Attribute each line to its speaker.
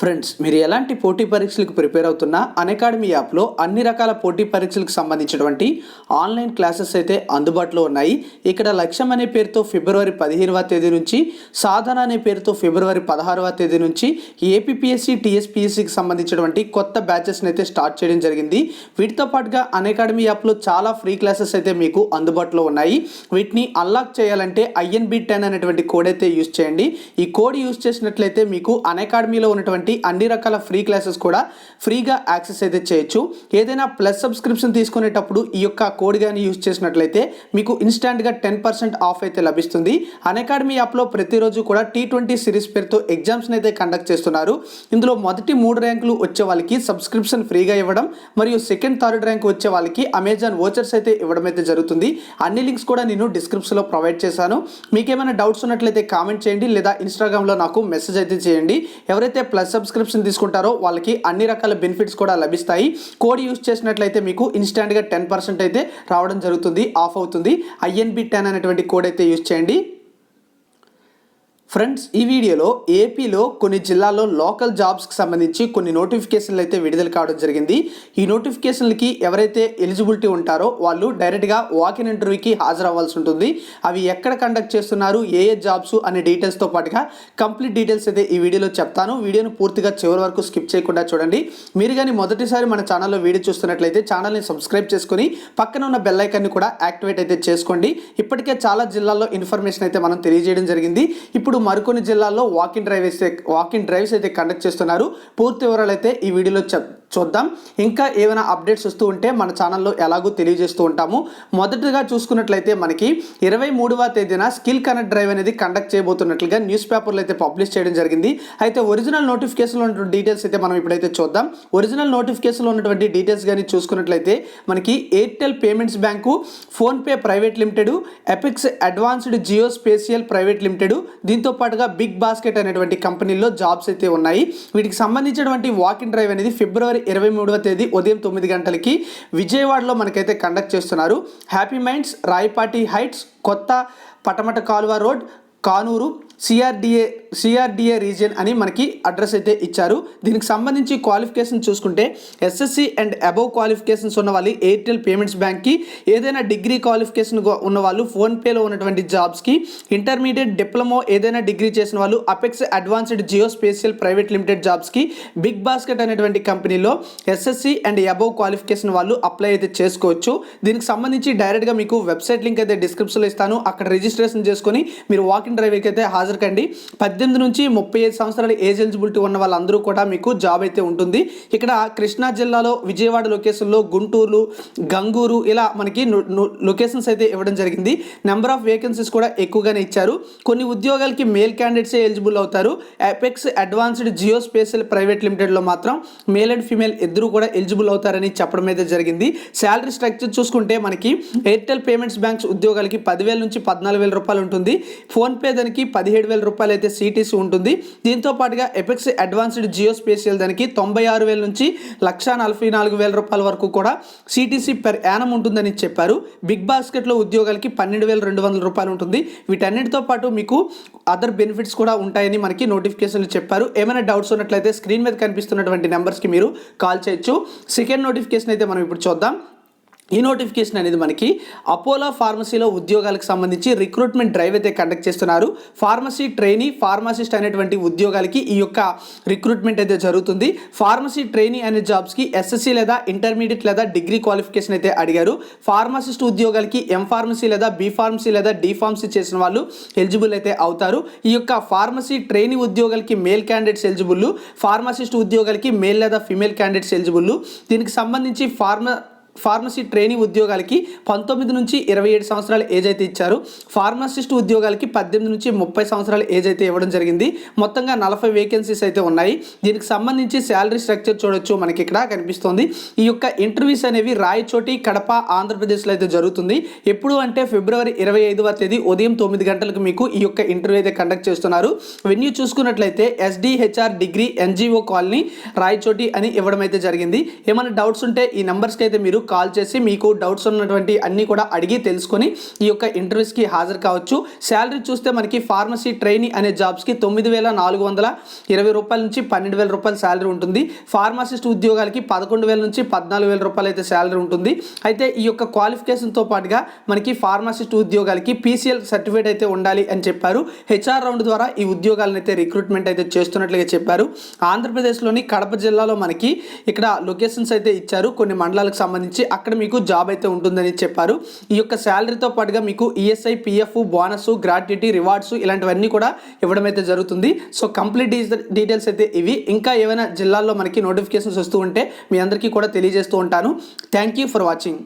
Speaker 1: Friends, మీరు ఎలాంటి పోటీ పరీక్షలకు ప్రిపేర్ అవుతున్నా అన్అకాడమీ యాప్లో అన్ని రకాల పోటీ పరీక్షలకు సంబంధించినటువంటి ఆన్లైన్ క్లాసెస్ అయితే అందుబాటులో ఉన్నాయి. ఇక్కడ లక్ష్యం అనే పేరుతో ఫిబ్రవరి 15వ తేదీ నుంచి, సాధన అనే పేరుతో ఫిబ్రవరి 16వ తేదీ నుంచి ఏపీపీఎస్సీ టీఎస్పీఎస్సీకి సంబంధించినటువంటి కొత్త బ్యాచెస్ని అయితే స్టార్ట్ చేయడం జరిగింది. వీటితో పాటుగా అన్అకాడమీ యాప్లో చాలా ఫ్రీ క్లాసెస్ అయితే మీకు అందుబాటులో ఉన్నాయి. వీటిని అన్లాక్ చేయాలంటే INB10 అనేటువంటి కోడ్ అయితే యూజ్ చేయండి. ఈ కోడ్ యూజ్ చేసినట్లయితే మీకు అన్అకాడమీలో ఉన్నటువంటి అన్ని రకాల ఫ్రీ క్లాసెస్ కూడా ఫ్రీగా యాక్సెస్ అయితే చేయొచ్చు. ఏదైనా ప్లస్ సబ్స్క్రిప్షన్ తీసుకునేటప్పుడు ఈ యొక్క కోడ్ కానీ యూజ్ చేసినట్లయితే మీకు ఇన్స్టాంట్గా 10% ఆఫ్ అయితే లభిస్తుంది. అన్అకాడమీ యాప్లో ప్రతిరోజు కూడా T20 సిరీస్ పేరుతో ఎగ్జామ్స్ని అయితే కండక్ట్ చేస్తున్నారు. ఇందులో మొదటి 3 ర్యాంకులు వచ్చే వాళ్ళకి సబ్స్క్రిప్షన్ ఫ్రీగా ఇవ్వడం, మరియు సెకండ్, థర్డ్ ర్యాంక్ వచ్చే వాళ్ళకి అమెజాన్ వోచర్స్ అయితే ఇవ్వడం అయితే జరుగుతుంది. అన్ని లింక్స్ కూడా నేను డిస్క్రిప్షన్లో ప్రొవైడ్ చేశాను. మీకు ఏమైనా డౌట్స్ ఉన్నట్లయితే కామెంట్ చేయండి, లేదా ఇన్స్టాగ్రామ్లో నాకు మెసేజ్ అయితే చేయండి. ఎవరైతే ప్లస్ సబ్స్క్రిప్షన్ తీసుకుంటారో వాళ్ళకి అన్ని రకాల బెనిఫిట్స్ కూడా లభిస్తాయి. కోడ్ యూజ్ చేసినట్లయితే మీకు ఇన్స్టాంట్గా 10% అయితే రావడం జరుగుతుంది, ఆఫ్ అవుతుంది. INB10 అనేటువంటి కోడ్ అయితే యూజ్ చేయండి. ఫ్రెండ్స్, ఈ వీడియోలో ఏపీలో కొన్ని జిల్లాల్లో లోకల్ జాబ్స్కి సంబంధించి కొన్ని నోటిఫికేషన్లు అయితే విడుదల కావడం జరిగింది. ఈ నోటిఫికేషన్లకి ఎవరైతే ఎలిజిబిలిటీ ఉంటారో వాళ్ళు డైరెక్ట్గా వాకిన్ ఇంటర్వ్యూకి హాజరవ్వాల్సి ఉంటుంది. అవి ఎక్కడ కండక్ట్ చేస్తున్నారు, ఏ జాబ్స్ అనే డీటెయిల్స్తో పాటుగా కంప్లీట్ డీటెయిల్స్ అయితే ఈ వీడియోలో చెప్తాను. వీడియోను పూర్తిగా చివరి వరకు స్కిప్ చేయకుండా చూడండి. మీరు కానీ మొదటిసారి మన ఛానల్లో వీడియో చూస్తున్నట్లయితే ఛానల్ని సబ్స్క్రైబ్ చేసుకుని పక్కన ఉన్న బెల్ ఐకాన్ని కూడా యాక్టివేట్ అయితే చేసుకోండి. ఇప్పటికే చాలా జిల్లాల్లో ఇన్ఫర్మేషన్ అయితే మనం తెలియజేయడం జరిగింది. ఇప్పుడు మరికొన్ని జిల్లాల్లో వాకిన్ డ్రైవ్స్ అయితే కండక్ట్ చేస్తున్నారు. పూర్తి వివరాలు అయితే ఈ వీడియోలో చూద్దాం. ఇంకా ఏమైనా అప్డేట్స్ వస్తూ ఉంటే మన ఛానల్లో ఎలాగో తెలియజేస్తూ ఉంటాము. మొదటగా చూసుకున్నట్లయితే మనకి 23వ తేదీన స్కిల్ కనెక్ట్ డ్రైవ్ అనేది కండక్ట్ చేయబోతున్నట్లుగా న్యూస్ పేపర్లో అయితే పబ్లిష్ చేయడం జరిగింది. అయితే ఒరిజినల్ నోటిఫికేషన్లో ఉన్నటువంటి డీటెయిల్స్ అయితే మనం ఇప్పుడైతే చూద్దాం. ఒరిజినల్ నోటిఫికేషన్లో ఉన్నటువంటి డీటెయిల్స్ కానీ చూసుకున్నట్లయితే మనకి Airtel payments bank, PhonePe private limited, epics advanced Geospatial private limited, దీంతో పాటుగా బిగ్ బాస్కెట్ అనేటువంటి కంపెనీల్లో జాబ్స్ అయితే ఉన్నాయి. వీటికి సంబంధించినటువంటి వాకిన్ డ్రైవ్ అనేది ఫిబ్రవరి 23వ తేదీ ఉదయం 9 గంటలకి విజయవాడలో మనకైతే కండక్ట్ చేస్తున్నారు. హ్యాపీ మైండ్స్, రాయపాటి హైట్స్, కొత్త పటమట కాలువ రోడ్, కానూరు, సిఆర్డిఏ రీజియన్ అని మనకి అడ్రస్ అయితే ఇచ్చారు. దీనికి సంబంధించి క్వాలిఫికేషన్ చూసుకుంటే SSC అండ్ అబవ్ క్వాలిఫికేషన్స్ ఉన్న వాళ్ళు ఎయిర్టెల్ పేమెంట్స్ బ్యాంక్కి, ఏదైనా డిగ్రీ క్వాలిఫికేషన్ ఉన్న వాళ్ళు ఫోన్పేలో ఉన్నటువంటి జాబ్స్కి, ఇంటర్మీడియట్ డిప్లొమా ఏదైనా డిగ్రీ చేసిన వాళ్ళు apex Advanced Geospatial private limited జాబ్స్కి, బిగ్ బాస్కెట్ అనేటువంటి కంపెనీలో SSC అండ్ అబవ్ క్వాలిఫికేషన్ వాళ్ళు అప్లై అయితే చేసుకోవచ్చు. దీనికి సంబంధించి డైరెక్ట్గా మీకు వెబ్సైట్ లింక్ అయితే డిస్క్రిప్షన్లో ఇస్తాను. అక్కడ రిజిస్ట్రేషన్ చేసుకొని మీరు వాకిన్ డ్రైవ్కి అయితే హాజరుకండి. 18 నుంచి 35 సంవత్సరాల ఏజ్ ఎలిజిబిలిటీ ఉన్న వాళ్ళందరూ కూడా మీకు జాబ్ అయితే ఉంటుంది. ఇక్కడ కృష్ణా జిల్లాలో విజయవాడ లొకేషన్లో, గుంటూరు, గంగూరు ఇలా మనకి లొకేషన్స్ అయితే ఇవ్వడం జరిగింది. నెంబర్ ఆఫ్ వేకెన్సీస్ కూడా ఎక్కువగానే ఇచ్చారు. కొన్ని ఉద్యోగాలకి మేల్ క్యాండిడేట్సే ఎలిజిబుల్ అవుతారు. Apex Advanced Geospatial Private లిమిటెడ్లో మాత్రం మేల్ అండ్ ఫీమేల్ ఇద్దరు కూడా ఎలిజిబుల్ అవుతారని చెప్పడం అయితే జరిగింది. శాలరీ స్ట్రక్చర్ చూసుకుంటే మనకి ఎయిర్టెల్ పేమెంట్స్ బ్యాంక్స్ ఉద్యోగాలకి 10,000 నుంచి 14,000 రూపాయలు ఉంటుంది. ఫోన్పే దానికి 17,000 రూపాయలు అయితే CTC ఉంటుంది. దీంతో పాటుగా ఎపెక్స్ అడ్వాన్స్డ్ జియో స్పేషియల్ దానికి 96,000 నుంచి 1,44,000 రూపాయల వరకు కూడా CTC పెర్ యానం ఉంటుందని చెప్పారు. బిగ్ బాస్కెట్లో ఉద్యోగాలకి 12,200 రూపాయలు ఉంటుంది. వీటన్నిటితో పాటు మీకు అదర్ బెనిఫిట్స్ కూడా ఉంటాయని మనకి నోటిఫికేషన్లు చెప్పారు. ఏమైనా డౌట్స్ ఉన్నట్లయితే స్క్రీన్ మీద కనిపిస్తున్నటువంటి నెంబర్స్కి మీరు కాల్ చేయొచ్చు. సెకండ్ నోటిఫికేషన్ అయితే మనం ఇప్పుడు చూద్దాం. ఈ నోటిఫికేషన్ అనేది మనకి అపోలో ఫార్మసీలో ఉద్యోగాలకు సంబంధించి రిక్రూట్మెంట్ డ్రైవ్ అయితే కండక్ట్ చేస్తున్నారు. ఫార్మసీ ట్రైనీ, ఫార్మసిస్ట్ అనేటువంటి ఉద్యోగాలకి ఈ యొక్క రిక్రూట్మెంట్ అయితే జరుగుతుంది. ఫార్మసీ ట్రైనీ అనే జాబ్స్కి SSC లేదా ఇంటర్మీడియట్ లేదా డిగ్రీ క్వాలిఫికేషన్ అయితే అడిగారు. ఫార్మసిస్ట్ ఉద్యోగాలకి M.Pharmacy లేదా B.Pharmacy లేదా D.Pharmacy చేసిన వాళ్ళు ఎలిజిబుల్ అయితే అవుతారు. ఈ యొక్క ఫార్మసీ ట్రైనీ ఉద్యోగాలకి మేల్ క్యాండిడేట్స్ ఎలిజిబుల్, ఫార్మసిస్ట్ ఉద్యోగాలకి మేల్ లేదా ఫీమేల్ క్యాండిడేట్స్ ఎలిజిబుల్. దీనికి సంబంధించి ఫార్మసీ ట్రైనింగ్ ఉద్యోగాలకి 19 నుంచి 27 సంవత్సరాల ఏజ్ అయితే ఇచ్చారు. ఫార్మసిస్ట్ ఉద్యోగాలకి 18 నుంచి 30 సంవత్సరాల ఏజ్ అయితే ఇవ్వడం జరిగింది. మొత్తంగా 40 వేకెన్సీస్ అయితే ఉన్నాయి. దీనికి సంబంధించి శాలరీ స్ట్రక్చర్ చూడొచ్చు, మనకి ఇక్కడ కనిపిస్తుంది. ఈ యొక్క ఇంటర్వ్యూస్ అనేవి రాయచోటి, కడప, ఆంధ్రప్రదేశ్లో అయితే జరుగుతుంది. ఎప్పుడు అంటే ఫిబ్రవరి 25వ తేదీ ఉదయం 9 గంటలకు మీకు ఈ యొక్క ఇంటర్వ్యూ అయితే కండక్ట్ చేస్తున్నారు. వెన్యూ చూసుకున్నట్లయితే SDHR degree NGO colony Rayachoti అని ఇవ్వడం అయితే జరిగింది. ఏమైనా డౌట్స్ ఉంటే ఈ నెంబర్స్కి అయితే మీరు కాల్ చేసి మీకు డౌట్స్ ఉన్నటువంటి అన్నీ కూడా అడిగి తెలుసుకొని ఈ యొక్క ఇంటర్వ్యూస్కి హాజరు కావచ్చు. శాలరీ చూస్తే మనకి ఫార్మసీ ట్రైనీ అనే జాబ్స్కి 9,420 రూపాయల నుంచి 12,000 రూపాయల శాలరీ ఉంటుంది. ఫార్మసిస్ట్ ఉద్యోగాలకి 11,000 నుంచి 14,000 రూపాయలు అయితే శాలరీ ఉంటుంది. అయితే ఈ యొక్క క్వాలిఫికేషన్తో పాటుగా మనకి ఫార్మసిస్ట్ ఉద్యోగాలకి PCL సర్టిఫికేట్ అయితే ఉండాలి అని చెప్పారు. HR రౌండ్ ద్వారా ఈ ఉద్యోగాలను అయితే రిక్రూట్మెంట్ అయితే చేస్తున్నట్లుగా చెప్పారు. ఆంధ్రప్రదేశ్లోని కడప జిల్లాలో మనకి ఇక్కడ లొకేషన్స్ అయితే ఇచ్చారు కొన్ని మండలాలకు సంబంధించి. అక్కడ మీకు జాబ్ అయితే ఉంటుందని చెప్పారు. ఈ యొక్క శాలరీతో పాటుగా మీకు ESI, PF, bonus, gratuity, rewards ఇలాంటివన్నీ కూడా ఇవ్వడం అయితే జరుగుతుంది. సో కంప్లీట్ డీటెయిల్స్ అయితే ఇవి. ఇంకా ఏమైనా జిల్లాల్లో మనకి నోటిఫికేషన్స్ వస్తూ ఉంటే మీ అందరికీ కూడా తెలియజేస్తూ ఉంటాను. Thank you for watching.